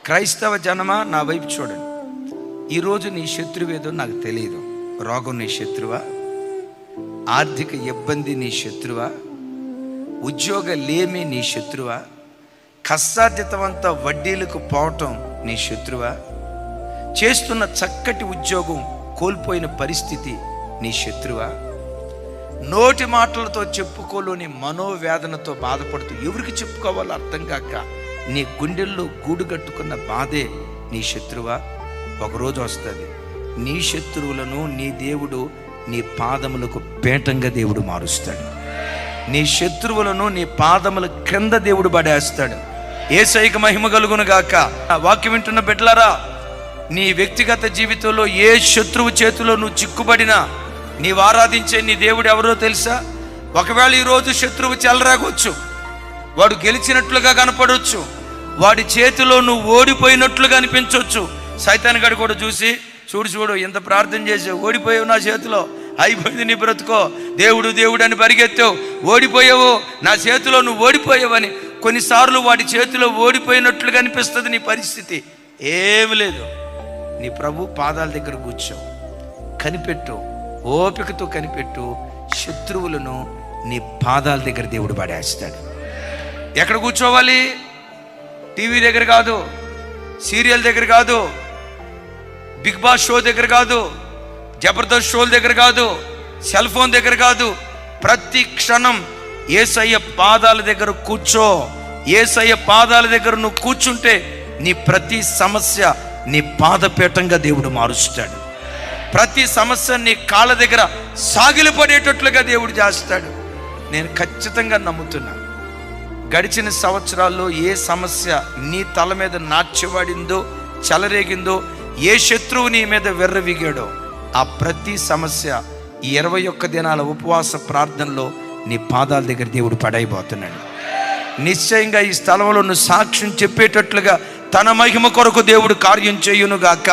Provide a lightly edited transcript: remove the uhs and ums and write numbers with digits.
క్రైస్తవ జనమా, నా వైపు చూడండి. ఈరోజు నీ శత్రువేదో నాకు తెలియదు. రోగం నీ శత్రువా? ఆర్థిక ఇబ్బంది నీ శత్రువా? ఉద్యోగ లేమి నీ శత్రువా? కష్టార్జితమంతా వడ్డీలకు పోవటం నీ శత్రువా? చేస్తున్న చక్కటి ఉద్యోగం కోల్పోయిన పరిస్థితి నీ శత్రువా? నోటి మాటలతో చెప్పుకోలేని మనోవేదనతో బాధపడుతూ ఎవరికి చెప్పుకోవాలో అర్థం కాక నీ గుండెల్లో గూడు కట్టుకున్న బాధే నీ శత్రువా? ఒకరోజు వస్తుంది, నీ శత్రువులను నీ దేవుడు నీ పాదములకు పీఠంగా దేవుడు మారుస్తాడు. నీ శత్రువులను నీ పాదముల క్రింద దేవుడు పడేస్తాడు. యేసయ్యకు మహిమ కలుగును గాక. వాక్యం వింటున్న బిడ్డలారా, నీ వ్యక్తిగత జీవితంలో ఏ శత్రువు చేతిలో నువ్వు చిక్కుబడినా నీవు ఆరాధించే నీ దేవుడు ఎవరో తెలుసా? ఒకవేళ ఈరోజు శత్రువు చెలరాగొచ్చు, వాడు గెలిచినట్లుగా కనపడవచ్చు, వాడి చేతిలో నువ్వు ఓడిపోయినట్లుగా అనిపించవచ్చు. సైతాన్ గడి కూడా చూసి చూడు ఎంత ప్రార్థన చేసావు, ఓడిపోయావు, నా చేతిలో అయిపోయింది నీ బ్రతుకో, దేవుడు దేవుడు అని పరిగెత్తావు, ఓడిపోయావు, నా చేతిలో నువ్వు ఓడిపోయావని. కొన్నిసార్లు వాడి చేతిలో ఓడిపోయినట్లుగా అనిపిస్తుంది నీ పరిస్థితి. ఏమి లేదు, నీ ప్రభు పాదాల దగ్గర కూర్చో, కనిపెట్టు, ఓపికతో కనిపెట్టు. శత్రువులను నీ పాదాల దగ్గర దేవుడు పడేస్తాడు. ఎక్కడ కూర్చోవాలి? టీవీ దగ్గర కాదు, సీరియల్ దగ్గర కాదు, బిగ్ బాస్ షో దగ్గర కాదు, జబర్దస్త్ షోల దగ్గర కాదు, సెల్ ఫోన్ దగ్గర కాదు. ప్రతి క్షణం యేసయ్య పాదాల దగ్గర కూర్చో. యేసయ్య పాదాల దగ్గర నువ్వు కూర్చుంటే నీ ప్రతి సమస్య నీ పాదపీఠంగా దేవుడు మారుస్తాడు. ప్రతి సమస్య నీ కాళ్ళ దగ్గర సాగిలపడేటట్లుగా దేవుడు చేస్తాడు. నేను ఖచ్చితంగా నమ్ముతున్నా, గడిచిన సంవత్సరాల్లో ఏ సమస్య నీ తల మీద నాట్యవాడిందో, చెలరేగిందో, ఏ శత్రువు నీ మీద వెర్రవిగాడో, ఆ ప్రతి సమస్య ఈ 21 దినాల ఉపవాస ప్రార్థనలో నీ పాదాల దగ్గర దేవుడు పడైపోతున్నాడు. నిశ్చయంగా ఈ స్థలంలో నువ్వు సాక్ష్యం చెప్పేటట్లుగా తన మహిమ కొరకు దేవుడు కార్యం చేయునుగాక.